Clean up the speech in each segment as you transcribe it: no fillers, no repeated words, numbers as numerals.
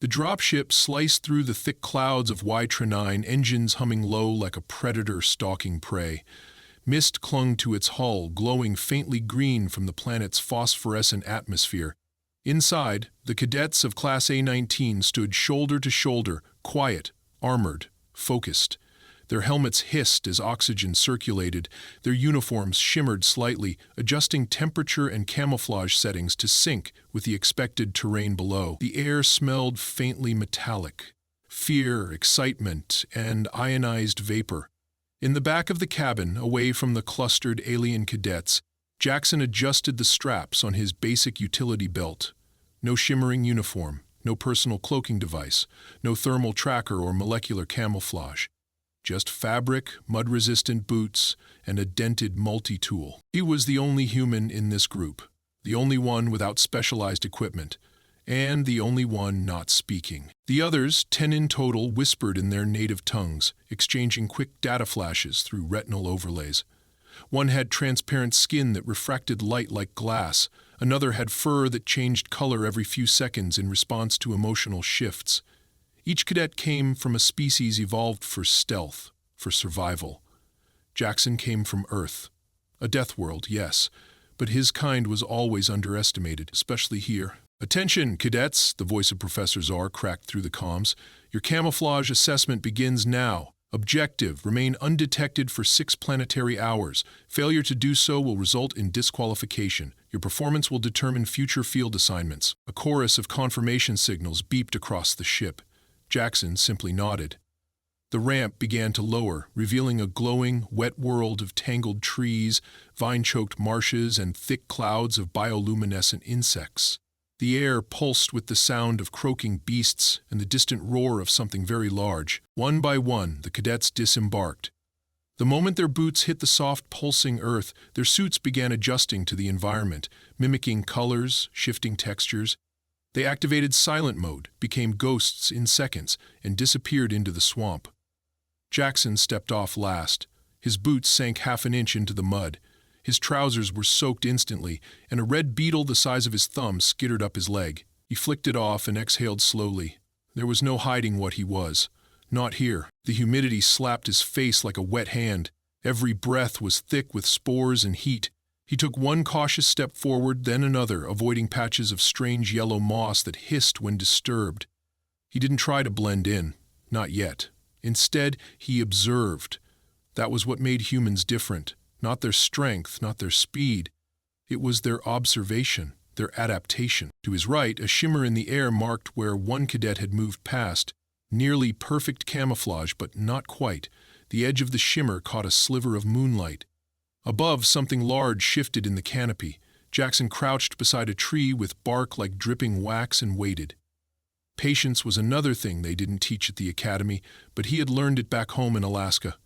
The dropship sliced through the thick clouds of Y-9, engines humming low like a predator stalking prey. Mist clung to its hull, glowing faintly green from the planet's phosphorescent atmosphere. Inside, the cadets of Class A-19 stood shoulder to shoulder, quiet, armored, focused. Their helmets hissed as oxygen circulated. Their uniforms shimmered slightly, adjusting temperature and camouflage settings to sync with the expected terrain below. The air smelled faintly metallic. Fear, excitement, and ionized vapor. In the back of the cabin, away from the clustered alien cadets, Jackson adjusted the straps on his basic utility belt. No shimmering uniform, no personal cloaking device, no thermal tracker or molecular camouflage. Just fabric, mud-resistant boots, and a dented multi-tool. He was the only human in this group, the only one without specialized equipment, and the only one not speaking. The others, 10 in total, whispered in their native tongues, exchanging quick data flashes through retinal overlays. One had transparent skin that refracted light like glass. Another had fur that changed color every few seconds in response to emotional shifts. Each cadet came from a species evolved for stealth, for survival. Jackson came from Earth. A death world, yes, but his kind was always underestimated, especially here. "Attention, cadets," the voice of Professor Czar cracked through the comms. "Your camouflage assessment begins now. Objective, remain undetected for 6 planetary hours. Failure to do so will result in disqualification. Your performance will determine future field assignments." A chorus of confirmation signals beeped across the ship. Jackson simply nodded. The ramp began to lower, revealing a glowing, wet world of tangled trees, vine-choked marshes, and thick clouds of bioluminescent insects. The air pulsed with the sound of croaking beasts and the distant roar of something very large. One by one, the cadets disembarked. The moment their boots hit the soft, pulsing earth, their suits began adjusting to the environment, mimicking colors, shifting textures. They activated silent mode, became ghosts in seconds, and disappeared into the swamp. Jackson stepped off last. His boots sank half an inch into the mud. His trousers were soaked instantly, and a red beetle the size of his thumb skittered up his leg. He flicked it off and exhaled slowly. There was no hiding what he was. Not here. The humidity slapped his face like a wet hand. Every breath was thick with spores and heat. He took one cautious step forward, then another, avoiding patches of strange yellow moss that hissed when disturbed. He didn't try to blend in. Not yet. Instead, he observed. That was what made humans different. Not their strength, not their speed. It was their observation, their adaptation. To his right, a shimmer in the air marked where one cadet had moved past. Nearly perfect camouflage, but not quite. The edge of the shimmer caught a sliver of moonlight. Above, something large shifted in the canopy. Jackson crouched beside a tree with bark like dripping wax and waited. Patience was another thing they didn't teach at the academy, but he had learned it back home in Alaska.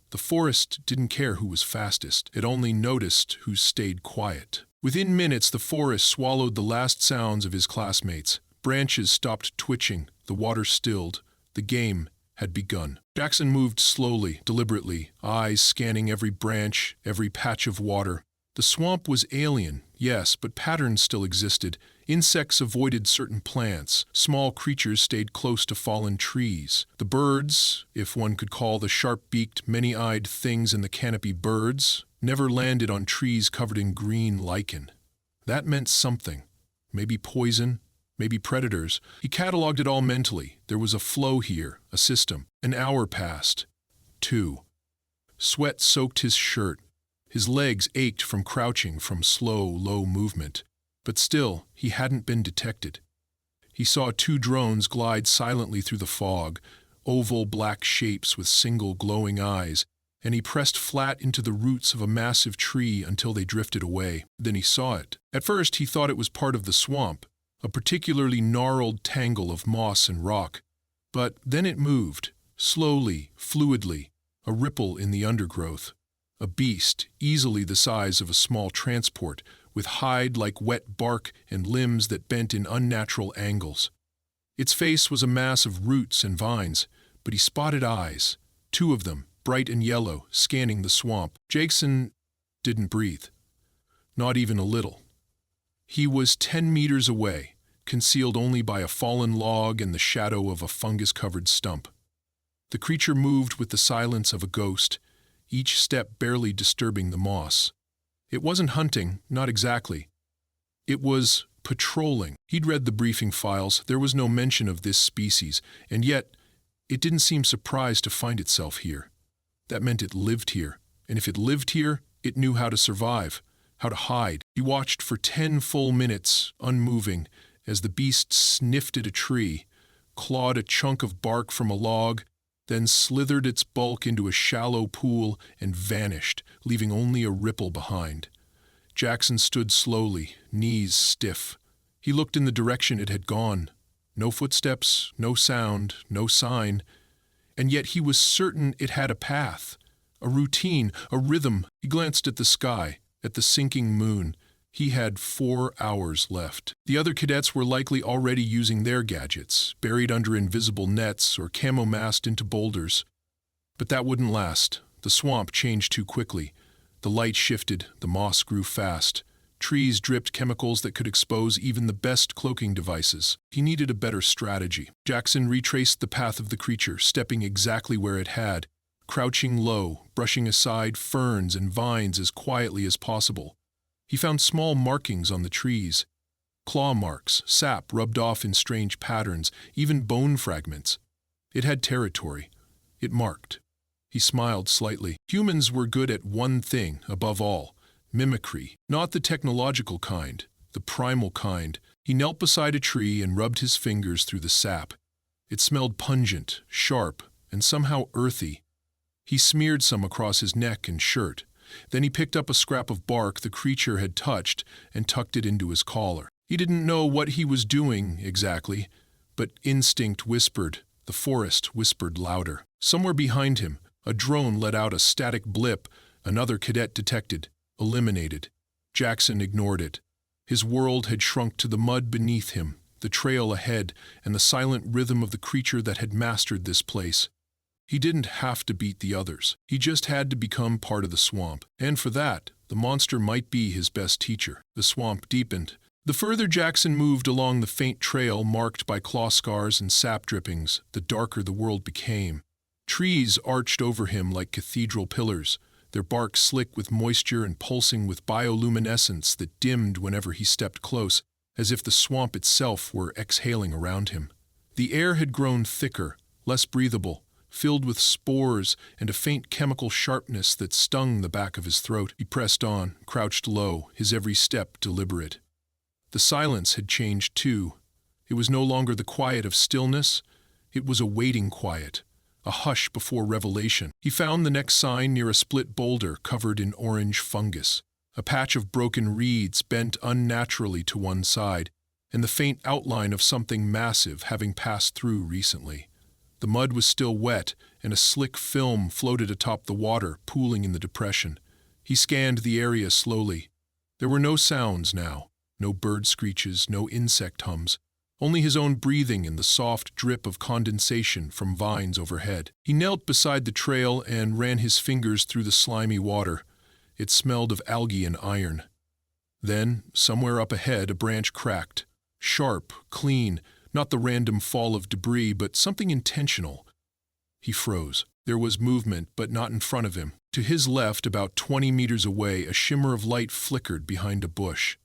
The forest didn't care who was fastest. It only noticed who stayed quiet. Within minutes, the forest swallowed the last sounds of his classmates. Branches stopped twitching. The water stilled. The game had begun. Jackson moved slowly, deliberately, eyes scanning every branch, every patch of water. The swamp was alien, yes, but patterns still existed. Insects avoided certain plants. Small creatures stayed close to fallen trees. The birds, if one could call the sharp-beaked, many-eyed things in the canopy birds, never landed on trees covered in green lichen. That meant something. Maybe poison, maybe predators. He cataloged it all mentally. There was a flow here, a system. An hour passed. 2. Sweat soaked his shirt. His legs ached from crouching, from slow, low movement. But still, he hadn't been detected. He saw 2 drones glide silently through the fog, oval black shapes with single glowing eyes, and he pressed flat into the roots of a massive tree until they drifted away. Then he saw it. At first, he thought it was part of the swamp, a particularly gnarled tangle of moss and rock. But then it moved, slowly, fluidly, a ripple in the undergrowth. A beast, easily the size of a small transport, with hide like wet bark and limbs that bent in unnatural angles. Its face was a mass of roots and vines, but he spotted eyes, 2 of them, bright and yellow, scanning the swamp. Jackson didn't breathe. Not even a little. He was 10 meters away, concealed only by a fallen log and the shadow of a fungus-covered stump. The creature moved with the silence of a ghost, each step barely disturbing the moss. It wasn't hunting, not exactly. It was patrolling. He'd read the briefing files, there was no mention of this species, and yet it didn't seem surprised to find itself here. That meant it lived here, and if it lived here, it knew how to survive, how to hide. He watched for 10 full minutes, unmoving, as the beast sniffed at a tree, clawed a chunk of bark from a log, then slithered its bulk into a shallow pool and vanished, leaving only a ripple behind. Jackson stood slowly, knees stiff. He looked in the direction it had gone. No footsteps, no sound, no sign. And yet he was certain it had a path, a routine, a rhythm. He glanced at the sky, at the sinking moon. He had 4 hours left. The other cadets were likely already using their gadgets, buried under invisible nets or camo-masked into boulders. But that wouldn't last. The swamp changed too quickly. The light shifted, the moss grew fast. Trees dripped chemicals that could expose even the best cloaking devices. He needed a better strategy. Jackson retraced the path of the creature, stepping exactly where it had, crouching low, brushing aside ferns and vines as quietly as possible. He found small markings on the trees. Claw marks, sap rubbed off in strange patterns, even bone fragments. It had territory. It marked. He smiled slightly. Humans were good at one thing, above all: mimicry. Not the technological kind, the primal kind. He knelt beside a tree and rubbed his fingers through the sap. It smelled pungent, sharp, and somehow earthy. He smeared some across his neck and shirt. Then he picked up a scrap of bark the creature had touched and tucked it into his collar. He didn't know what he was doing exactly, but instinct whispered. The forest whispered louder. Somewhere behind him, a drone let out a static blip. Another cadet detected, eliminated. Jackson ignored it. His world had shrunk to the mud beneath him, the trail ahead, and the silent rhythm of the creature that had mastered this place. He didn't have to beat the others. He just had to become part of the swamp. And for that, the monster might be his best teacher. The swamp deepened. The further Jackson moved along the faint trail marked by claw scars and sap drippings, the darker the world became. Trees arched over him like cathedral pillars, their bark slick with moisture and pulsing with bioluminescence that dimmed whenever he stepped close, as if the swamp itself were exhaling around him. The air had grown thicker, less breathable, filled with spores and a faint chemical sharpness that stung the back of his throat. He pressed on, crouched low, his every step deliberate. The silence had changed too. It was no longer the quiet of stillness. It was a waiting quiet, a hush before revelation. He found the next sign near a split boulder covered in orange fungus, a patch of broken reeds bent unnaturally to one side, and the faint outline of something massive having passed through recently. The mud was still wet, and a slick film floated atop the water, pooling in the depression. He scanned the area slowly. There were no sounds now, no bird screeches, no insect hums, only his own breathing and the soft drip of condensation from vines overhead. He knelt beside the trail and ran his fingers through the slimy water. It smelled of algae and iron. Then, somewhere up ahead, a branch cracked. Sharp, clean, not the random fall of debris, but something intentional. He froze. There was movement, but not in front of him. To his left, about 20 meters away, a shimmer of light flickered behind a bush.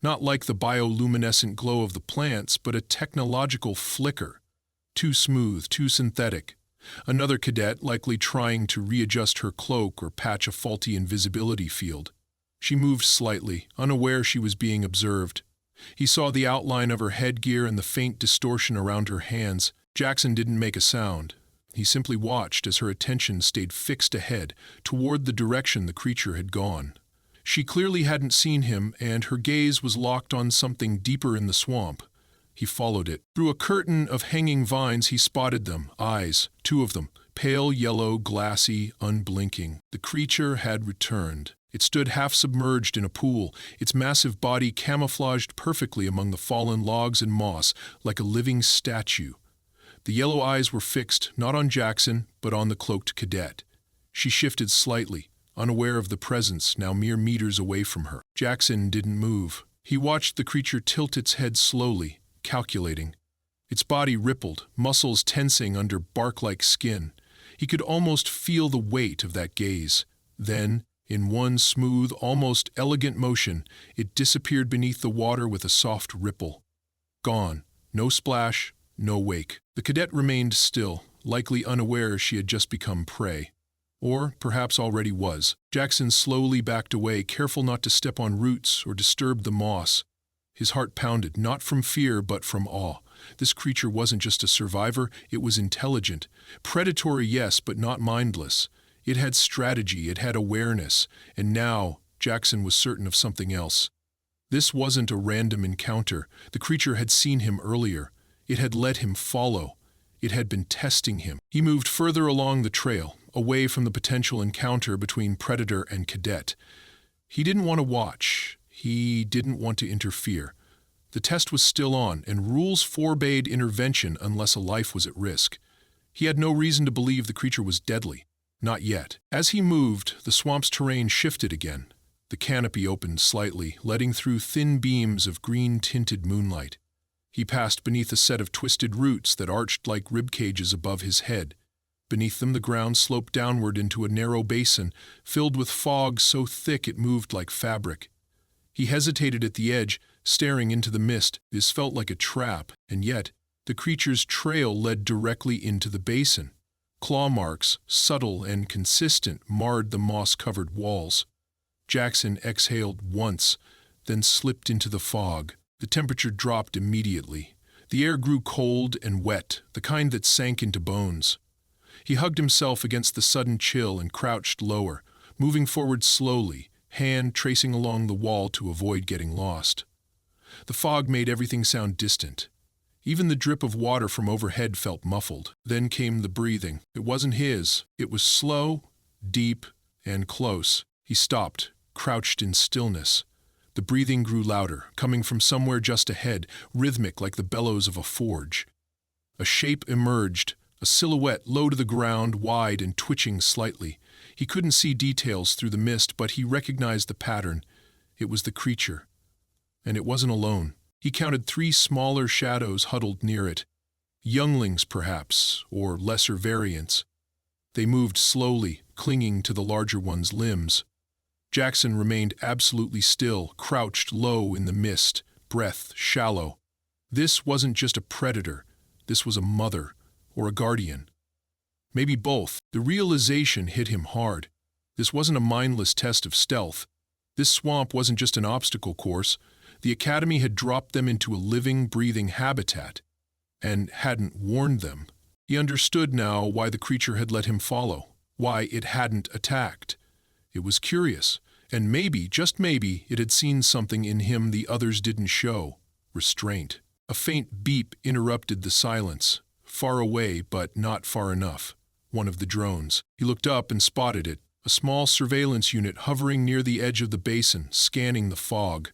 Not like the bioluminescent glow of the plants, but a technological flicker. Too smooth, too synthetic. Another cadet, likely trying to readjust her cloak or patch a faulty invisibility field. She moved slightly, unaware she was being observed. He saw the outline of her headgear and the faint distortion around her hands. Jackson didn't make a sound. He simply watched as her attention stayed fixed ahead, toward the direction the creature had gone. She clearly hadn't seen him, and her gaze was locked on something deeper in the swamp. He followed it. Through a curtain of hanging vines he spotted them, eyes, 2 of them, pale yellow, glassy, unblinking. The creature had returned. It stood half-submerged in a pool, its massive body camouflaged perfectly among the fallen logs and moss, like a living statue. The yellow eyes were fixed, not on Jackson, but on the cloaked cadet. She shifted slightly, unaware of the presence now mere meters away from her. Jackson didn't move. He watched the creature tilt its head slowly, calculating. Its body rippled, muscles tensing under bark-like skin. He could almost feel the weight of that gaze. Then, in one smooth, almost elegant motion, it disappeared beneath the water with a soft ripple. Gone. No splash, no wake. The cadet remained still, likely unaware she had just become prey. Or perhaps already was. Jackson slowly backed away, careful not to step on roots or disturb the moss. His heart pounded, not from fear but from awe. This creature wasn't just a survivor, it was intelligent. Predatory, yes, but not mindless. It had strategy, it had awareness, and now Jackson was certain of something else. This wasn't a random encounter. The creature had seen him earlier. It had let him follow. It had been testing him. He moved further along the trail, away from the potential encounter between predator and cadet. He didn't want to watch. He didn't want to interfere. The test was still on, and rules forbade intervention unless a life was at risk. He had no reason to believe the creature was deadly. Not yet. As he moved, the swamp's terrain shifted again. The canopy opened slightly, letting through thin beams of green-tinted moonlight. He passed beneath a set of twisted roots that arched like rib cages above his head. Beneath them, the ground sloped downward into a narrow basin, filled with fog so thick it moved like fabric. He hesitated at the edge, staring into the mist. This felt like a trap, and yet the creature's trail led directly into the basin. Claw marks, subtle and consistent, marred the moss-covered walls. Jackson exhaled once, then slipped into the fog. The temperature dropped immediately. The air grew cold and wet, the kind that sank into bones. He hugged himself against the sudden chill and crouched lower, moving forward slowly, hand tracing along the wall to avoid getting lost. The fog made everything sound distant. Even the drip of water from overhead felt muffled. Then came the breathing. It wasn't his. It was slow, deep, and close. He stopped, crouched in stillness. The breathing grew louder, coming from somewhere just ahead, rhythmic like the bellows of a forge. A shape emerged, a silhouette low to the ground, wide and twitching slightly. He couldn't see details through the mist, but he recognized the pattern. It was the creature. And it wasn't alone. He counted 3 smaller shadows huddled near it. Younglings, perhaps, or lesser variants. They moved slowly, clinging to the larger one's limbs. Jackson remained absolutely still, crouched low in the mist, breath shallow. This wasn't just a predator. This was a mother, or a guardian. Maybe both. The realization hit him hard. This wasn't a mindless test of stealth. This swamp wasn't just an obstacle course. The Academy had dropped them into a living, breathing habitat, and hadn't warned them. He understood now why the creature had let him follow, why it hadn't attacked. It was curious, and maybe, just maybe, it had seen something in him the others didn't show. Restraint. A faint beep interrupted the silence. Far away, but not far enough. One of the drones. He looked up and spotted it, a small surveillance unit hovering near the edge of the basin, scanning the fog.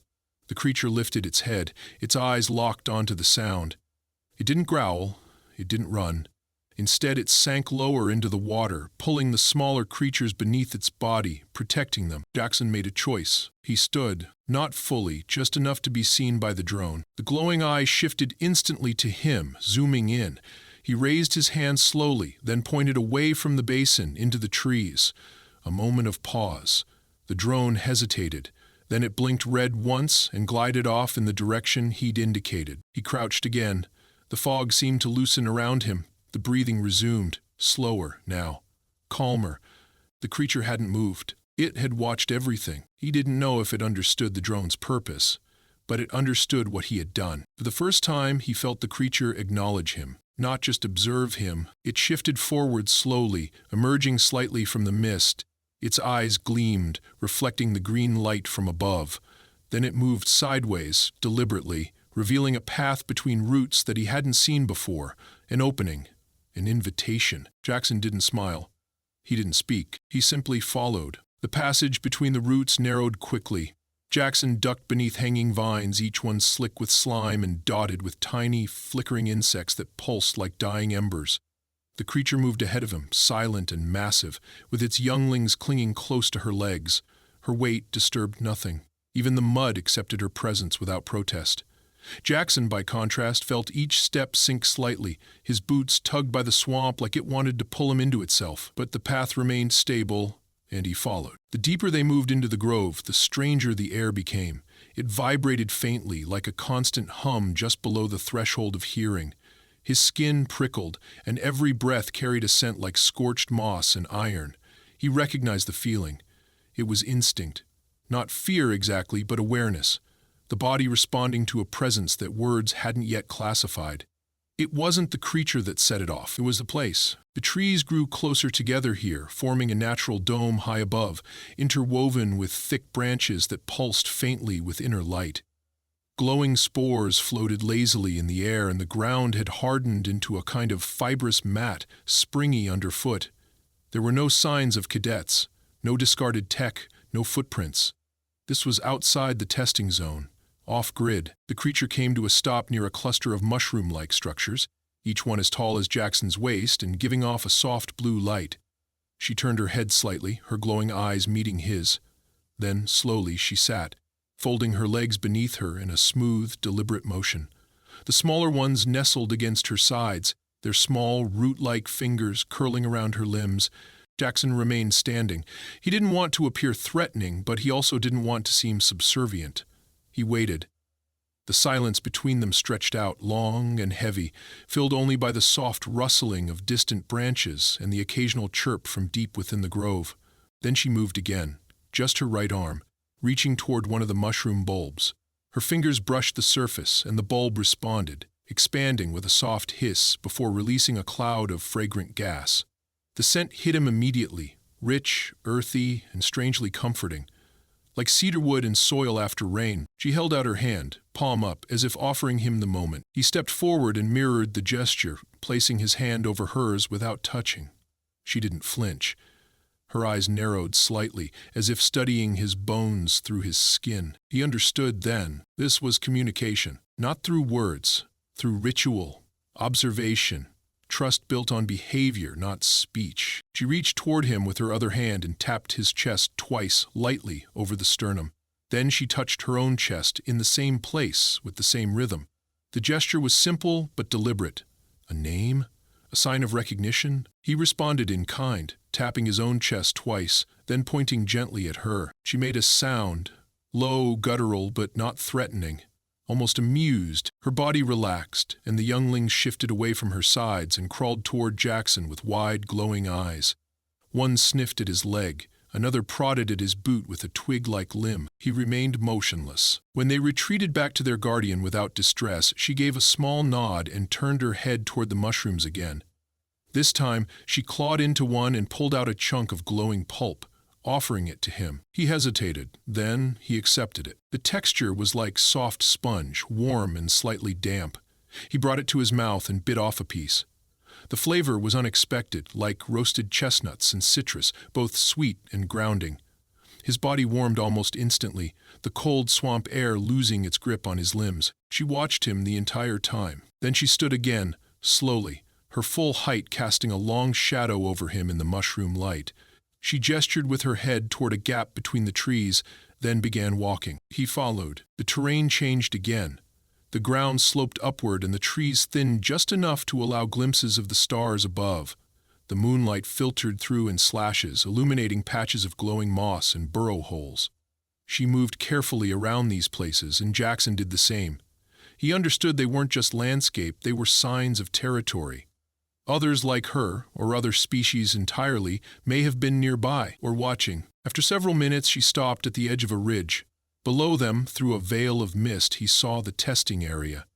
The creature lifted its head, its eyes locked onto the sound. It didn't growl, it didn't run. Instead, it sank lower into the water, pulling the smaller creatures beneath its body, protecting them. Jackson made a choice. He stood, not fully, just enough to be seen by the drone. The glowing eye shifted instantly to him, zooming in. He raised his hand slowly, then pointed away from the basin into the trees. A moment of pause. The drone hesitated. Then it blinked red once and glided off in the direction he'd indicated. He crouched again. The fog seemed to loosen around him. The breathing resumed, slower now, calmer. The creature hadn't moved. It had watched everything. He didn't know if it understood the drone's purpose, but it understood what he had done. For the first time, he felt the creature acknowledge him, not just observe him. It shifted forward slowly, emerging slightly from the mist. Its eyes gleamed, reflecting the green light from above. Then it moved sideways, deliberately, revealing a path between roots that he hadn't seen before, an opening. An invitation. Jackson didn't smile. He didn't speak. He simply followed. The passage between the roots narrowed quickly. Jackson ducked beneath hanging vines, each one slick with slime and dotted with tiny, flickering insects that pulsed like dying embers. The creature moved ahead of him, silent and massive, with its younglings clinging close to her legs. Her weight disturbed nothing. Even the mud accepted her presence without protest. Jackson, by contrast, felt each step sink slightly, his boots tugged by the swamp like it wanted to pull him into itself. But the path remained stable, and he followed. The deeper they moved into the grove, the stranger the air became. It vibrated faintly, like a constant hum just below the threshold of hearing. His skin prickled, and every breath carried a scent like scorched moss and iron. He recognized the feeling. It was instinct. Not fear exactly, but awareness. The body responding to a presence that words hadn't yet classified. It wasn't the creature that set it off, it was the place. The trees grew closer together here, forming a natural dome high above, interwoven with thick branches that pulsed faintly with inner light. Glowing spores floated lazily in the air, and the ground had hardened into a kind of fibrous mat, springy underfoot. There were no signs of cadets, no discarded tech, no footprints. This was outside the testing zone. Off-grid, the creature came to a stop near a cluster of mushroom-like structures, each one as tall as Jackson's waist and giving off a soft blue light. She turned her head slightly, her glowing eyes meeting his. Then, slowly, she sat, folding her legs beneath her in a smooth, deliberate motion. The smaller ones nestled against her sides, their small, root-like fingers curling around her limbs. Jackson remained standing. He didn't want to appear threatening, but he also didn't want to seem subservient. He waited. The silence between them stretched out, long and heavy, filled only by the soft rustling of distant branches and the occasional chirp from deep within the grove. Then she moved again, just her right arm, reaching toward one of the mushroom bulbs. Her fingers brushed the surface, and the bulb responded, expanding with a soft hiss before releasing a cloud of fragrant gas. The scent hit him immediately, rich, earthy, and strangely comforting. Like cedarwood and soil after rain, she held out her hand, palm up, as if offering him the moment. He stepped forward and mirrored the gesture, placing his hand over hers without touching. She didn't flinch. Her eyes narrowed slightly, as if studying his bones through his skin. He understood then. This was communication, not through words, through ritual, observation, trust built on behavior, not speech. She reached toward him with her other hand and tapped his chest twice, lightly, over the sternum. Then she touched her own chest in the same place with the same rhythm. The gesture was simple but deliberate. A name? A sign of recognition? He responded in kind, tapping his own chest twice, then pointing gently at her. She made a sound, low, guttural, but not threatening. Almost amused, her body relaxed, and the youngling shifted away from her sides and crawled toward Jackson with wide, glowing eyes. One sniffed at his leg, another prodded at his boot with a twig-like limb. He remained motionless. When they retreated back to their guardian without distress, she gave a small nod and turned her head toward the mushrooms again. This time, she clawed into one and pulled out a chunk of glowing pulp, offering it to him. He hesitated, then he accepted it. The texture was like soft sponge, warm and slightly damp. He brought it to his mouth and bit off a piece. The flavor was unexpected, like roasted chestnuts and citrus, both sweet and grounding. His body warmed almost instantly, the cold swamp air losing its grip on his limbs. She watched him the entire time. Then she stood again, slowly, her full height casting a long shadow over him in the mushroom light. She gestured with her head toward a gap between the trees, then began walking. He followed. The terrain changed again. The ground sloped upward and the trees thinned just enough to allow glimpses of the stars above. The moonlight filtered through in slashes, illuminating patches of glowing moss and burrow holes. She moved carefully around these places, and Jackson did the same. He understood they weren't just landscape, they were signs of territory. Others like her, or other species entirely, may have been nearby or watching. After several minutes, she stopped at the edge of a ridge. Below them, through a veil of mist, he saw the testing area.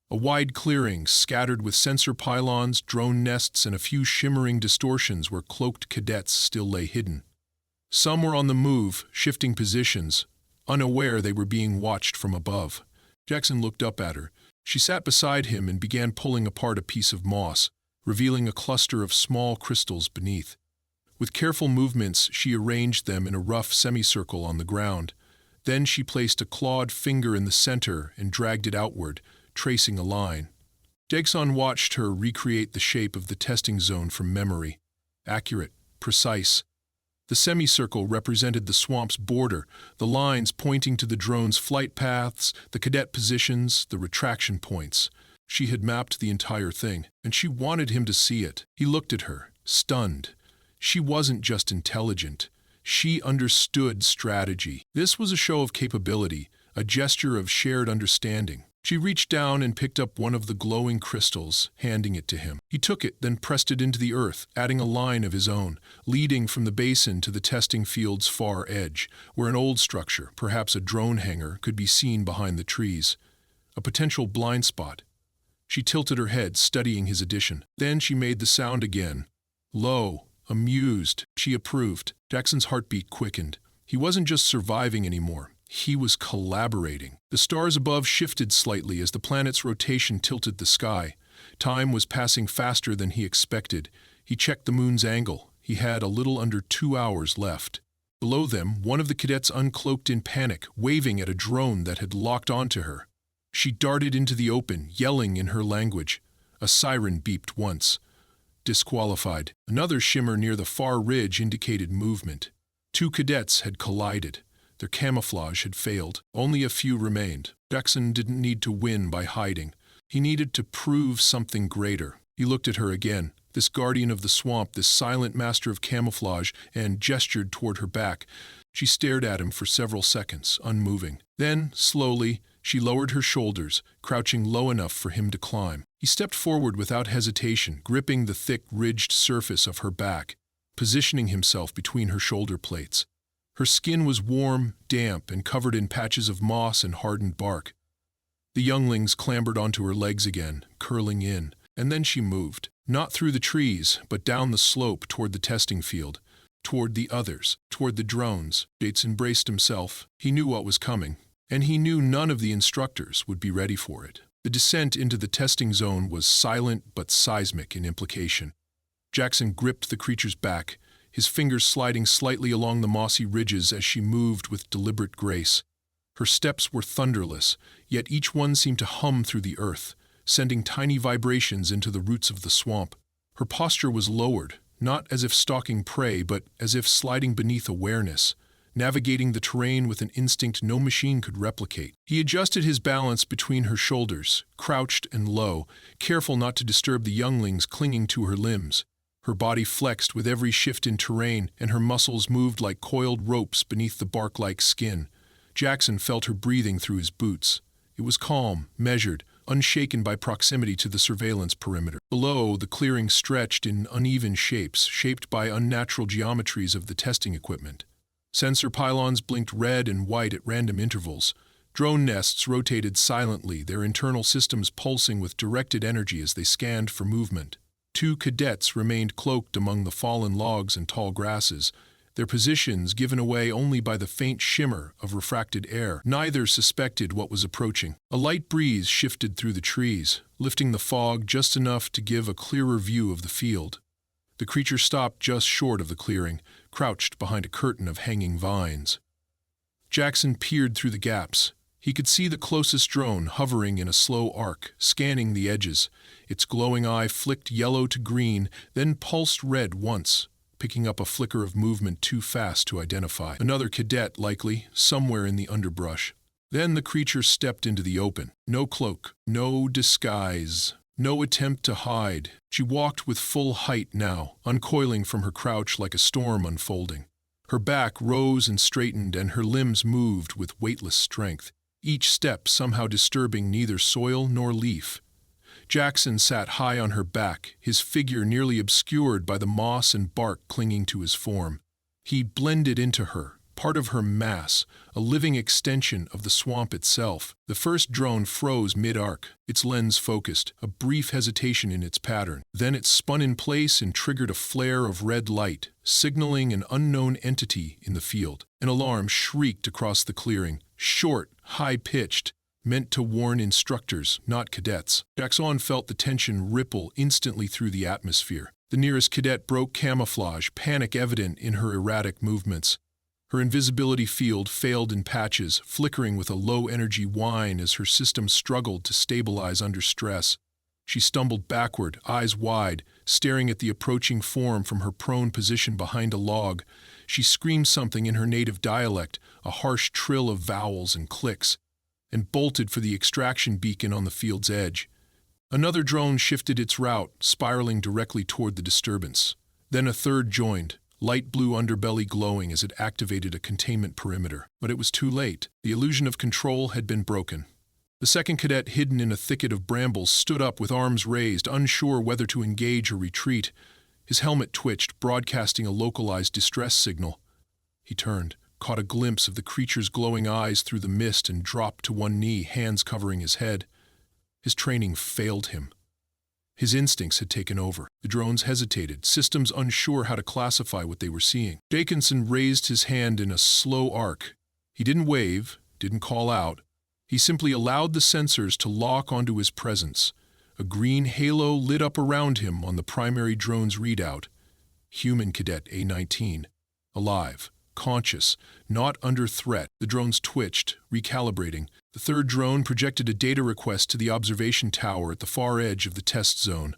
A wide clearing, scattered with sensor pylons, drone nests, and a few shimmering distortions where cloaked cadets still lay hidden. Some were on the move, shifting positions, unaware they were being watched from above. Jackson looked up at her. She sat beside him and began pulling apart a piece of moss, revealing a cluster of small crystals beneath. With careful movements, she arranged them in a rough semicircle on the ground. Then she placed a clawed finger in the center and dragged it outward, tracing a line. Jackson watched her recreate the shape of the testing zone from memory. Accurate, precise. The semicircle represented the swamp's border, the lines pointing to the drone's flight paths, the cadet positions, the retraction points. She had mapped the entire thing, and she wanted him to see it. He looked at her, stunned. She wasn't just intelligent. She understood strategy. This was a show of capability, a gesture of shared understanding. She reached down and picked up one of the glowing crystals, handing it to him. He took it, then pressed it into the earth, adding a line of his own, leading from the basin to the testing field's far edge, where an old structure, perhaps a drone hangar, could be seen behind the trees. A potential blind spot. She tilted her head, studying his addition. Then she made the sound again. Low, amused. She approved. Jackson's heartbeat quickened. He wasn't just surviving anymore. He was collaborating. The stars above shifted slightly as the planet's rotation tilted the sky. Time was passing faster than he expected. He checked the moon's angle. He had a little under 2 hours left. Below them, one of the cadets uncloaked in panic, waving at a drone that had locked onto her. She darted into the open, yelling in her language. A siren beeped once. Disqualified. Another shimmer near the far ridge indicated movement. 2 cadets had collided. Their camouflage had failed. Only a few remained. Jackson didn't need to win by hiding. He needed to prove something greater. He looked at her again, this guardian of the swamp, this silent master of camouflage, and gestured toward her back. She stared at him for several seconds, unmoving. Then, slowly, she lowered her shoulders, crouching low enough for him to climb. He stepped forward without hesitation, gripping the thick, ridged surface of her back, positioning himself between her shoulder plates. Her skin was warm, damp, and covered in patches of moss and hardened bark. The younglings clambered onto her legs again, curling in, and then she moved, not through the trees, but down the slope toward the testing field, toward the others, toward the drones. Jason braced himself. He knew what was coming, and he knew none of the instructors would be ready for it. The descent into the testing zone was silent but seismic in implication. Jackson gripped the creature's back, his fingers sliding slightly along the mossy ridges as she moved with deliberate grace. Her steps were thunderless, yet each one seemed to hum through the earth, sending tiny vibrations into the roots of the swamp. Her posture was lowered, not as if stalking prey, but as if sliding beneath awareness, navigating the terrain with an instinct no machine could replicate. He adjusted his balance between her shoulders, crouched and low, careful not to disturb the younglings clinging to her limbs. Her body flexed with every shift in terrain, and her muscles moved like coiled ropes beneath the bark-like skin. Jackson felt her breathing through his boots. It was calm, measured, unshaken by proximity to the surveillance perimeter. Below, the clearing stretched in uneven shapes, shaped by unnatural geometries of the testing equipment. Sensor pylons blinked red and white at random intervals. Drone nests rotated silently, their internal systems pulsing with directed energy as they scanned for movement. 2 cadets remained cloaked among the fallen logs and tall grasses, their positions given away only by the faint shimmer of refracted air. Neither suspected what was approaching. A light breeze shifted through the trees, lifting the fog just enough to give a clearer view of the field. The creature stopped just short of the clearing, crouched behind a curtain of hanging vines. Jackson peered through the gaps. He could see the closest drone hovering in a slow arc, scanning the edges. Its glowing eye flicked yellow to green, then pulsed red once, picking up a flicker of movement too fast to identify. Another cadet, likely, somewhere in the underbrush. Then the creature stepped into the open. No cloak, no disguise, no attempt to hide. She walked with full height now, uncoiling from her crouch like a storm unfolding. Her back rose and straightened, and her limbs moved with weightless strength, each step somehow disturbing neither soil nor leaf. Jackson sat high on her back, his figure nearly obscured by the moss and bark clinging to his form. He blended into her, part of her mass, a living extension of the swamp itself. The first drone froze mid-arc, its lens focused, a brief hesitation in its pattern. Then it spun in place and triggered a flare of red light, signaling an unknown entity in the field. An alarm shrieked across the clearing, short, high-pitched, meant to warn instructors, not cadets. Jackson felt the tension ripple instantly through the atmosphere. The nearest cadet broke camouflage, panic evident in her erratic movements. Her invisibility field failed in patches, flickering with a low-energy whine as her system struggled to stabilize under stress. She stumbled backward, eyes wide, staring at the approaching form from her prone position behind a log. She screamed something in her native dialect, a harsh trill of vowels and clicks, and bolted for the extraction beacon on the field's edge. Another drone shifted its route, spiraling directly toward the disturbance. Then a third joined, light blue underbelly glowing as it activated a containment perimeter. But it was too late. The illusion of control had been broken. The second cadet, hidden in a thicket of brambles, stood up with arms raised, unsure whether to engage or retreat. His helmet twitched, broadcasting a localized distress signal. He turned, caught a glimpse of the creature's glowing eyes through the mist, and dropped to one knee, hands covering his head. His training failed him. His instincts had taken over. The drones hesitated, systems unsure how to classify what they were seeing. Jacobson raised his hand in a slow arc. He didn't wave, didn't call out. He simply allowed the sensors to lock onto his presence. A green halo lit up around him on the primary drone's readout. Human Cadet A-19. Alive, conscious, not under threat. The drones twitched, recalibrating. The third drone projected a data request to the observation tower at the far edge of the test zone.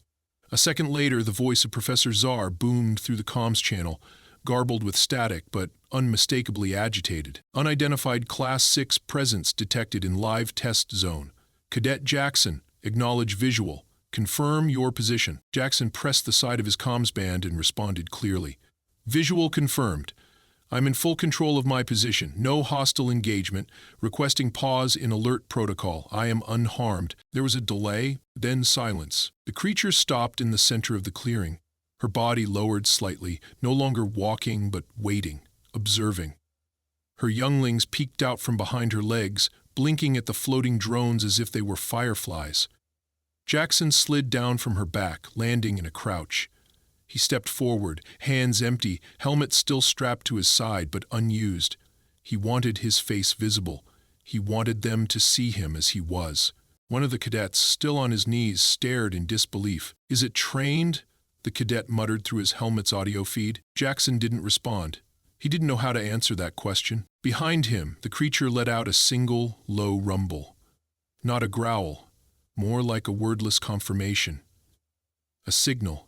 A second later, the voice of Professor Czar boomed through the comms channel, garbled with static but unmistakably agitated. Unidentified Class 6 presence detected in live test zone. Cadet Jackson, acknowledge visual. Confirm your position. Jackson pressed the side of his comms band and responded clearly. Visual confirmed. I'm in full control of my position. No hostile engagement. Requesting pause in alert protocol. I am unharmed. There was a delay, then silence. The creature stopped in the center of the clearing. Her body lowered slightly, no longer walking but waiting, observing. Her younglings peeked out from behind her legs, blinking at the floating drones as if they were fireflies. Jackson slid down from her back, landing in a crouch. He stepped forward, hands empty, helmet still strapped to his side but unused. He wanted his face visible. He wanted them to see him as he was. One of the cadets, still on his knees, stared in disbelief. Is it trained? The cadet muttered through his helmet's audio feed. Jackson didn't respond. He didn't know how to answer that question. Behind him, the creature let out a single, low rumble. Not a growl, more like a wordless confirmation. A signal.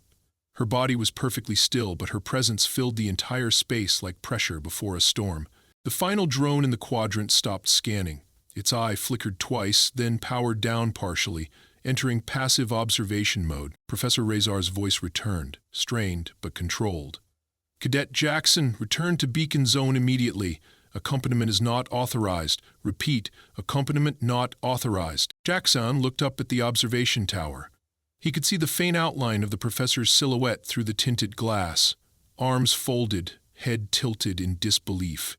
Her body was perfectly still, but her presence filled the entire space like pressure before a storm. The final drone in the quadrant stopped scanning. Its eye flickered twice, then powered down partially, entering passive observation mode. Professor Razar's voice returned, strained but controlled. Cadet Jackson, return to beacon zone immediately. Accompaniment is not authorized. Repeat, accompaniment not authorized. Jackson looked up at the observation tower. He could see the faint outline of the professor's silhouette through the tinted glass. Arms folded, head tilted in disbelief.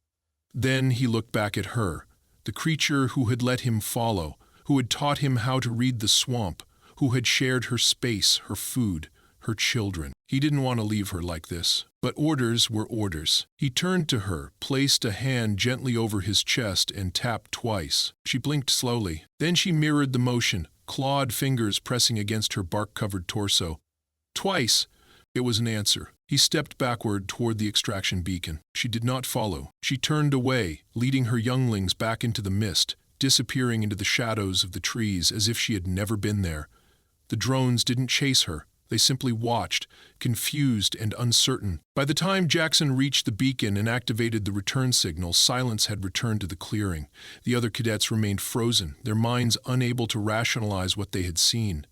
Then he looked back at her, the creature who had let him follow, who had taught him how to read the swamp, who had shared her space, her food, her children. He didn't want to leave her like this, but orders were orders. He turned to her, placed a hand gently over his chest, and tapped twice. She blinked slowly. Then she mirrored the motion, clawed fingers pressing against her bark-covered torso. Twice! It was an answer. He stepped backward toward the extraction beacon. She did not follow. She turned away, leading her younglings back into the mist, disappearing into the shadows of the trees as if she had never been there. The drones didn't chase her. They simply watched, confused and uncertain. By the time Jackson reached the beacon and activated the return signal, silence had returned to the clearing. The other cadets remained frozen, their minds unable to rationalize what they had seen.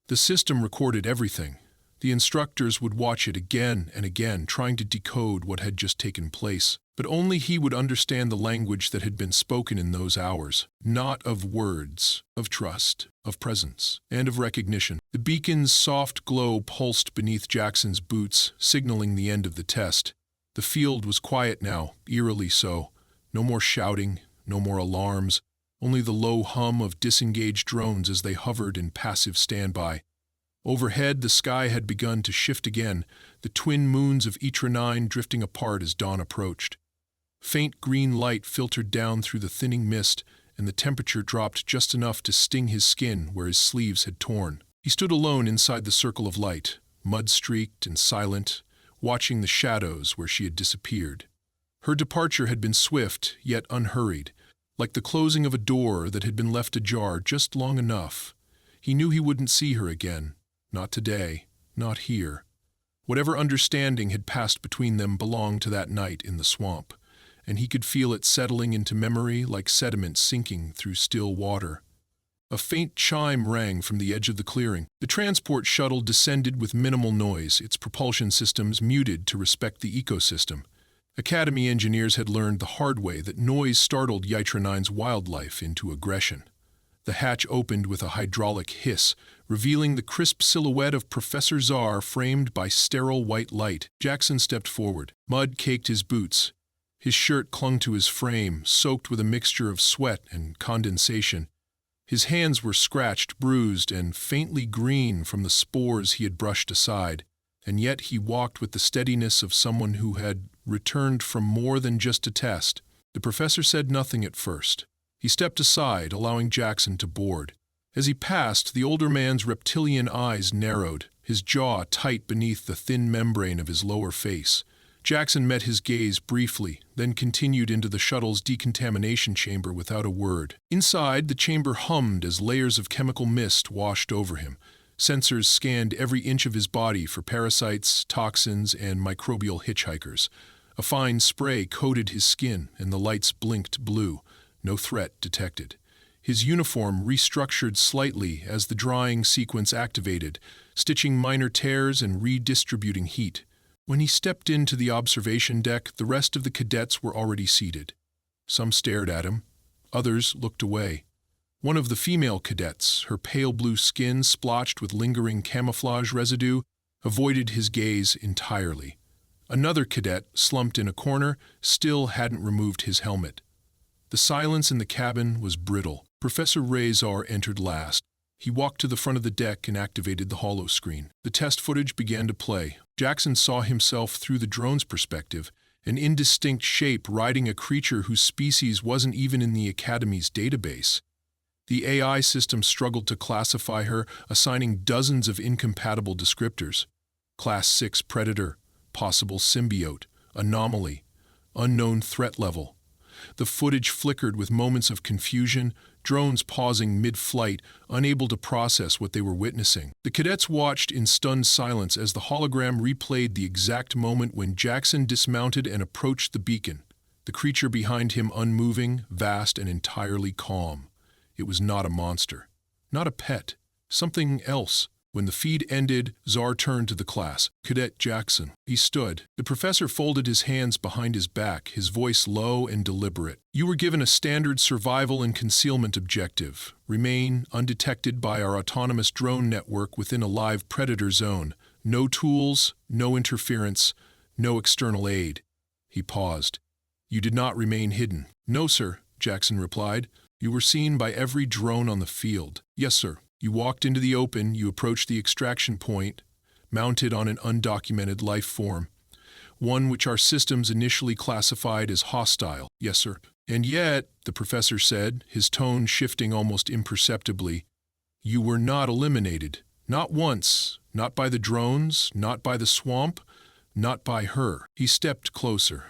The system recorded everything. The instructors would watch it again and again, trying to decode what had just taken place. But only he would understand the language that had been spoken in those hours. Not of words, of trust, of presence, and of recognition. The beacon's soft glow pulsed beneath Jackson's boots, signaling the end of the test. The field was quiet now, eerily so. No more shouting, no more alarms, only the low hum of disengaged drones as they hovered in passive standby. Overhead, the sky had begun to shift again, the twin moons of Ytra-9 drifting apart as dawn approached. Faint green light filtered down through the thinning mist, and the temperature dropped just enough to sting his skin where his sleeves had torn. He stood alone inside the circle of light, mud-streaked and silent, watching the shadows where she had disappeared. Her departure had been swift, yet unhurried, like the closing of a door that had been left ajar just long enough. He knew he wouldn't see her again. Not today, not here. Whatever understanding had passed between them belonged to that night in the swamp, and he could feel it settling into memory like sediment sinking through still water. A faint chime rang from the edge of the clearing. The transport shuttle descended with minimal noise, its propulsion systems muted to respect the ecosystem. Academy engineers had learned the hard way that noise startled Ytria-9's wildlife into aggression. The hatch opened with a hydraulic hiss, revealing the crisp silhouette of Professor Czar framed by sterile white light. Jackson stepped forward. Mud caked his boots. His shirt clung to his frame, soaked with a mixture of sweat and condensation. His hands were scratched, bruised, and faintly green from the spores he had brushed aside, and yet he walked with the steadiness of someone who had returned from more than just a test. The professor said nothing at first. He stepped aside, allowing Jackson to board. As he passed, the older man's reptilian eyes narrowed, his jaw tight beneath the thin membrane of his lower face. Jackson met his gaze briefly, then continued into the shuttle's decontamination chamber without a word. Inside, the chamber hummed as layers of chemical mist washed over him. Sensors scanned every inch of his body for parasites, toxins, and microbial hitchhikers. A fine spray coated his skin, and the lights blinked blue. No threat detected. His uniform restructured slightly as the drying sequence activated, stitching minor tears and redistributing heat. When he stepped into the observation deck, the rest of the cadets were already seated. Some stared at him. Others looked away. One of the female cadets, her pale blue skin splotched with lingering camouflage residue, avoided his gaze entirely. Another cadet, slumped in a corner, still hadn't removed his helmet. The silence in the cabin was brittle. Professor Czar entered last. He walked to the front of the deck and activated the holoscreen. The test footage began to play. Jackson saw himself through the drone's perspective, an indistinct shape riding a creature whose species wasn't even in the Academy's database. The AI system struggled to classify her, assigning dozens of incompatible descriptors. Class 6 predator, possible symbiote, anomaly, unknown threat level. The footage flickered with moments of confusion, drones pausing mid-flight, unable to process what they were witnessing. The cadets watched in stunned silence as the hologram replayed the exact moment when Jackson dismounted and approached the beacon, the creature behind him unmoving, vast, and entirely calm. It was not a monster, not a pet, something else. When the feed ended, Czar turned to the class. Cadet Jackson. He stood. The professor folded his hands behind his back, his voice low and deliberate. You were given a standard survival and concealment objective. Remain undetected by our autonomous drone network within a live predator zone. No tools, no interference, no external aid. He paused. You did not remain hidden. No, sir, Jackson replied. You were seen by every drone on the field. Yes, sir. You walked into the open, you approached the extraction point, mounted on an undocumented life form, one which our systems initially classified as hostile. Yes, sir. And yet, the professor said, his tone shifting almost imperceptibly, you were not eliminated. Not once. Not by the drones, not by the swamp, not by her. He stepped closer.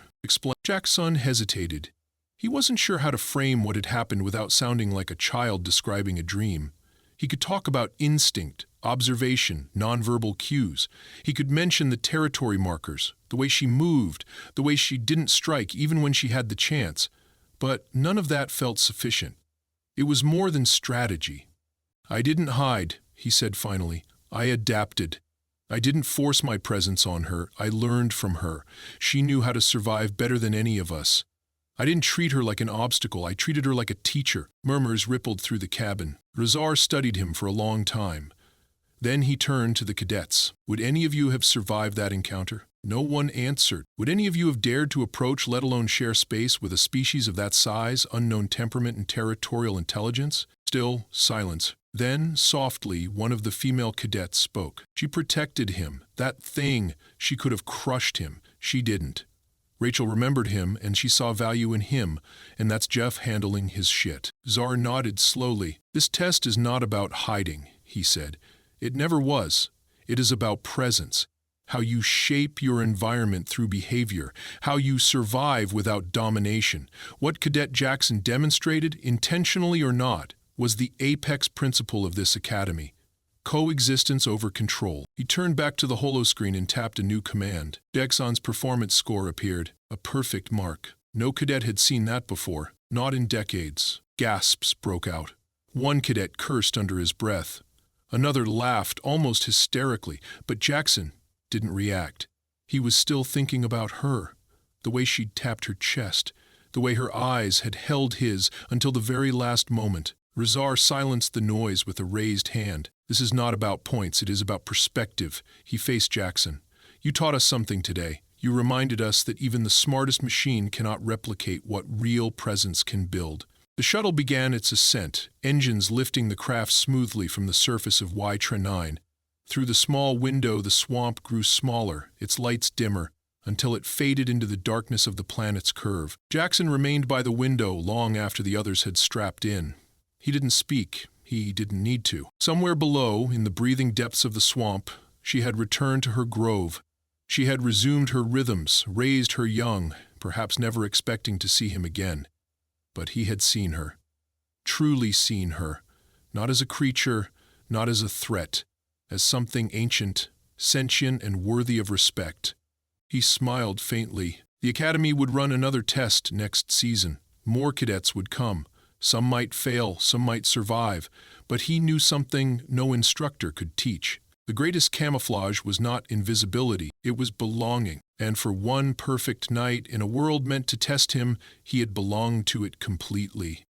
Jackson hesitated. He wasn't sure how to frame what had happened without sounding like a child describing a dream. He could talk about instinct, observation, nonverbal cues. He could mention the territory markers, the way she moved, the way she didn't strike even when she had the chance. But none of that felt sufficient. It was more than strategy. I didn't hide, he said finally. I adapted. I didn't force my presence on her. I learned from her. She knew how to survive better than any of us. I didn't treat her like an obstacle. I treated her like a teacher. Murmurs rippled through the cabin. Czar studied him for a long time. Then he turned to the cadets. Would any of you have survived that encounter? No one answered. Would any of you have dared to approach, let alone share space, with a species of that size, unknown temperament, and territorial intelligence? Still, silence. Then, softly, one of the female cadets spoke. She protected him. That thing. She could have crushed him. She didn't. Rachel remembered him, and she saw value in him, and that's Jeff handling his shit. Czar nodded slowly. This test is not about hiding, he said. It never was. It is about presence. How you shape your environment through behavior. How you survive without domination. What Cadet Jackson demonstrated, intentionally or not, was the apex principle of this academy. Coexistence over control. He turned back to the holoscreen and tapped a new command. Jackson's performance score appeared, a perfect mark. No cadet had seen that before, not in decades. Gasps broke out. One cadet cursed under his breath. Another laughed almost hysterically, but Jackson didn't react. He was still thinking about her, the way she'd tapped her chest, the way her eyes had held his until the very last moment. Razar silenced the noise with a raised hand. This is not about points, it is about perspective. He faced Jackson. You taught us something today. You reminded us that even the smartest machine cannot replicate what real presence can build. The shuttle began its ascent, engines lifting the craft smoothly from the surface of Y-9. Through the small window, the swamp grew smaller, its lights dimmer, until it faded into the darkness of the planet's curve. Jackson remained by the window long after the others had strapped in. He didn't speak. He didn't need to. Somewhere below, in the breathing depths of the swamp, she had returned to her grove. She had resumed her rhythms, raised her young, perhaps never expecting to see him again. But he had seen her. Truly seen her. Not as a creature, not as a threat, as something ancient, sentient, and worthy of respect. He smiled faintly. The Academy would run another test next season. More cadets would come. Some might fail, some might survive, but he knew something no instructor could teach. The greatest camouflage was not invisibility, it was belonging. And for one perfect night in a world meant to test him, he had belonged to it completely.